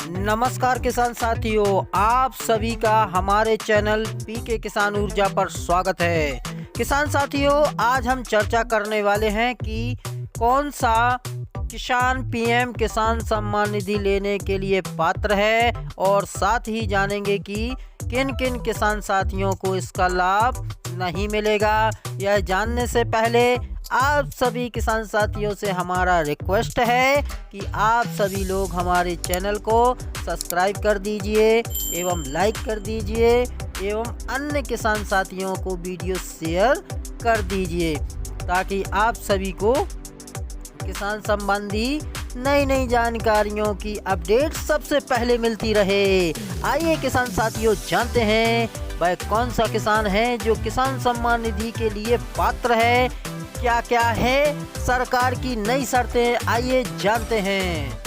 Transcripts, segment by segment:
नमस्कार किसान साथियों, आप सभी का हमारे चैनल पीके किसान ऊर्जा पर स्वागत है। किसान साथियों, आज हम चर्चा करने वाले हैं कि कौन सा किसान पीएम किसान सम्मान निधि लेने के लिए पात्र है और साथ ही जानेंगे कि किन किन किसान साथियों को इसका लाभ नहीं मिलेगा। यह जानने से पहले आप सभी किसान साथियों से हमारा रिक्वेस्ट है कि आप सभी लोग हमारे चैनल को सब्सक्राइब कर दीजिए एवं लाइक कर दीजिए एवं अन्य किसान साथियों को वीडियो शेयर कर दीजिए ताकि आप सभी को किसान संबंधी नई जानकारियों की अपडेट सबसे पहले मिलती रहे। आइए किसान साथियों, जानते हैं वह कौन सा किसान है जो किसान सम्मान निधि के लिए पात्र है, क्या क्या है सरकार की नई शर्तें, आइए जानते हैं।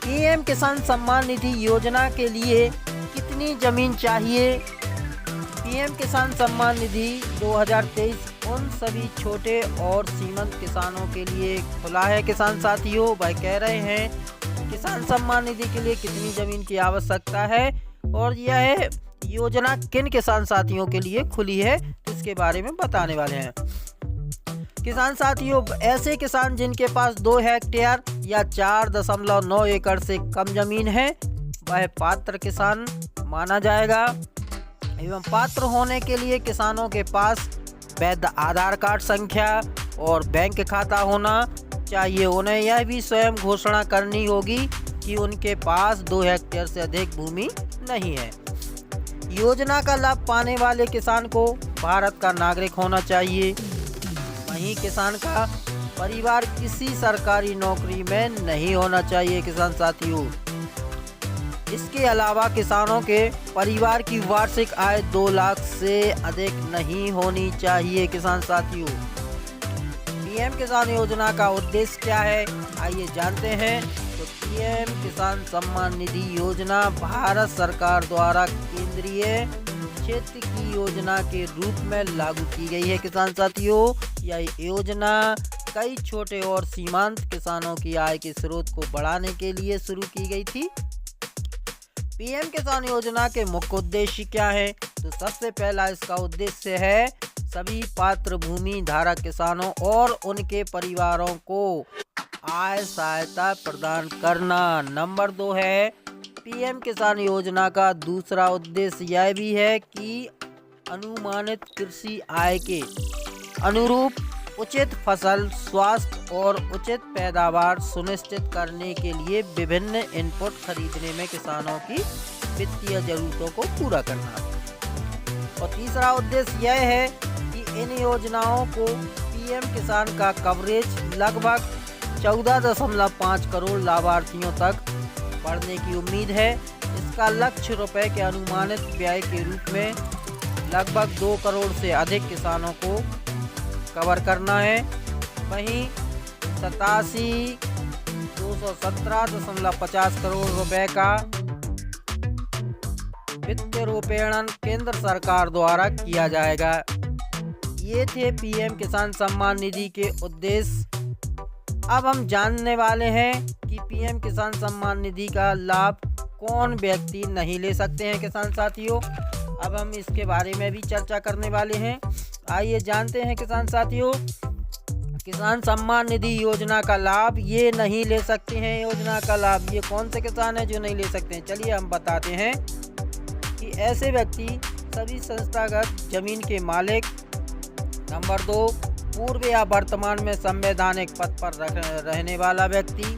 पीएम किसान सम्मान निधि योजना के लिए कितनी जमीन चाहिए? पीएम किसान सम्मान निधि 2023 उन सभी छोटे और सीमांत किसानों के लिए खुला है। किसान साथियों, वह कह रहे हैं किसान सम्मान निधि के लिए कितनी जमीन की आवश्यकता है और यह योजना किन किसान साथियों के लिए खुली है, इसके बारे में बताने वाले हैं। किसान साथियों, ऐसे किसान जिनके पास 2 हेक्टेयर या 4.9 एकड़ से कम जमीन है वह पात्र किसान माना जाएगा एवं पात्र होने के लिए किसानों के पास वैध आधार कार्ड संख्या और बैंक खाता होना चाहिए। उन्हें यह भी स्वयं घोषणा करनी होगी कि उनके पास 2 हेक्टेयर से अधिक भूमि नहीं है। योजना का लाभ पाने वाले किसान को भारत का नागरिक होना चाहिए। वहीं किसान का परिवार किसी सरकारी नौकरी में नहीं होना चाहिए। किसान साथियों, इसके अलावा किसानों के परिवार की वार्षिक आय 2 लाख से अधिक नहीं होनी चाहिए। किसान साथियों, पीएम किसान योजना का उद्देश्य क्या है, आइए जानते हैं। तो पीएम किसान सम्मान निधि योजना भारत सरकार द्वारा केंद्रीय क्षेत्र की योजना के रूप में लागू की गई है। किसान साथियों, यह योजना कई छोटे और सीमांत किसानों की आय के स्रोत को बढ़ाने के लिए शुरू की गई थी। पीएम किसान योजना के मुख्य उद्देश्य क्या है? तो सबसे पहला इसका उद्देश्य है सभी पात्र भूमि धारक किसानों और उनके परिवारों को आय सहायता प्रदान करना। नंबर 2 है पीएम किसान योजना का दूसरा उद्देश्य यह भी है कि अनुमानित कृषि आय के अनुरूप उचित फसल, स्वास्थ्य और उचित पैदावार सुनिश्चित करने के लिए विभिन्न इनपुट खरीदने में किसानों की वित्तीय जरूरतों को पूरा करना। और तीसरा उद्देश्य यह है कि इन योजनाओं को पीएम किसान का कवरेज लगभग 14.5 करोड़ लाभार्थियों तक बढ़ने की उम्मीद है। इसका लक्ष्य रुपए के अनुमानित व्यय के रूप में लगभग 2 करोड़ से अधिक किसानों को कवर करना है। वहीं 217.50 करोड़ रुपए का वित्तीय रूपेण केंद्र सरकार द्वारा किया जाएगा। ये थे पीएम किसान सम्मान निधि के उद्देश्य। अब हम जानने वाले हैं कि पीएम किसान सम्मान निधि का लाभ कौन व्यक्ति नहीं ले सकते हैं। किसान साथियों, अब हम इसके बारे में भी चर्चा करने वाले हैं। आइए जानते हैं किसान साथियों, किसान सम्मान निधि योजना का लाभ ये नहीं ले सकते हैं। योजना का लाभ ये कौन से किसान हैं जो नहीं ले सकते हैं? चलिए हम बताते हैं कि ऐसे व्यक्ति सभी संस्थागत जमीन के मालिक। नंबर 2, पूर्व या वर्तमान में संवैधानिक पद पर रहने वाला व्यक्ति।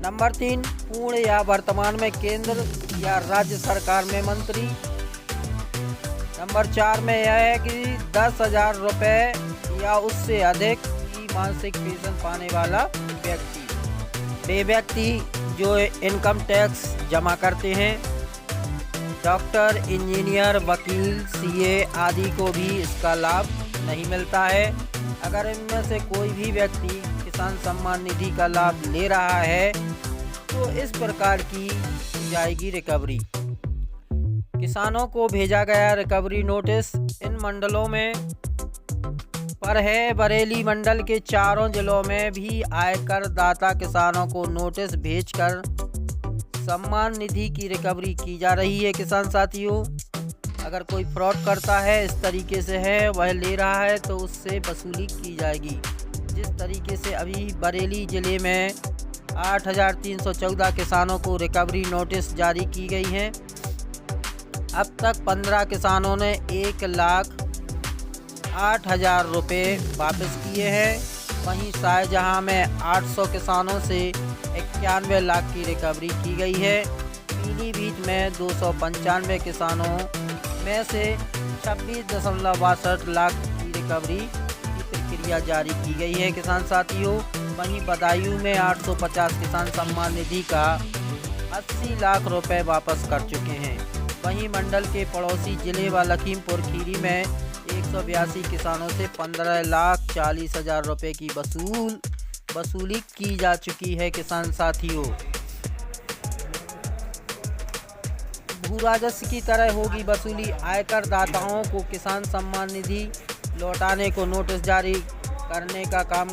नंबर 3, पूर्ण या वर्तमान में केंद्र या राज्य सरकार में मंत्री। नंबर 4 में यह है कि 10,000 रुपये या उससे अधिक की मासिक पेंशन पाने वाला व्यक्ति। वे व्यक्ति जो इनकम टैक्स जमा करते हैं। डॉक्टर, इंजीनियर, वकील, सीए आदि को भी इसका लाभ नहीं मिलता है। अगर इनमें से कोई भी व्यक्ति किसान सम्मान निधि का लाभ ले रहा है तो इस प्रकार की जाएगी रिकवरी। किसानों को भेजा गया रिकवरी नोटिस इन मंडलों में पर है। बरेली मंडल के चारों जिलों में भी आयकर दाता किसानों को नोटिस भेजकर सम्मान निधि की रिकवरी की जा रही है। किसान साथियों, अगर कोई फ्रॉड करता है, इस तरीके से है वह ले रहा है, तो उससे वसूली की जाएगी। जिस तरीके से अभी बरेली ज़िले में 8,314 किसानों को रिकवरी नोटिस जारी की गई हैं। अब तक 15 किसानों ने 1,08,000 रुपये वापस किए हैं। वहीं शाहजहां में 800 किसानों से 91 लाख की रिकवरी की गई है। पीलीभीत में 295 किसानों में से 26.62 लाख की रिकवरी की प्रक्रिया जारी की गई है। किसान साथियों, वहीं बदायूं में 850 किसान सम्मान निधि का 80 लाख रुपए वापस कर चुके हैं। वहीं मंडल के पड़ोसी जिले व लखीमपुर खीरी में 182 किसानों से 15,40,000 रुपए की वसूली की जा चुकी है। किसान साथियों, भू राजस्व की तरह होगी वसूली। आयकर दाताओं को किसान सम्मान निधि लौटाने को नोटिस जारी करने का काम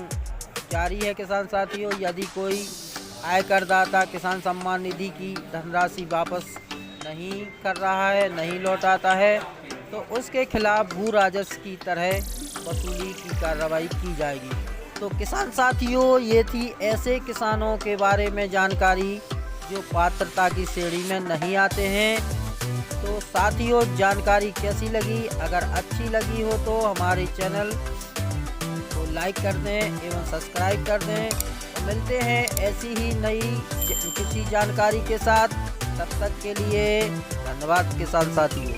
जारी है। किसान साथियों, यदि कोई आयकर दाता किसान सम्मान निधि की धनराशि वापस नहीं कर रहा है, नहीं लौटाता है, तो उसके खिलाफ भू राजस्व की तरह वसूली की कार्रवाई की जाएगी। तो किसान साथियों, ये थी ऐसे किसानों के बारे में जानकारी जो पात्रता की श्रेणी में नहीं आते हैं। तो साथियों, जानकारी कैसी लगी? अगर अच्छी लगी हो तो हमारे चैनल को लाइक कर दें एवं सब्सक्राइब कर दें। तो मिलते हैं ऐसी ही नई किसी जानकारी के साथ। तब तक के लिए धन्यवाद किसान साथियों।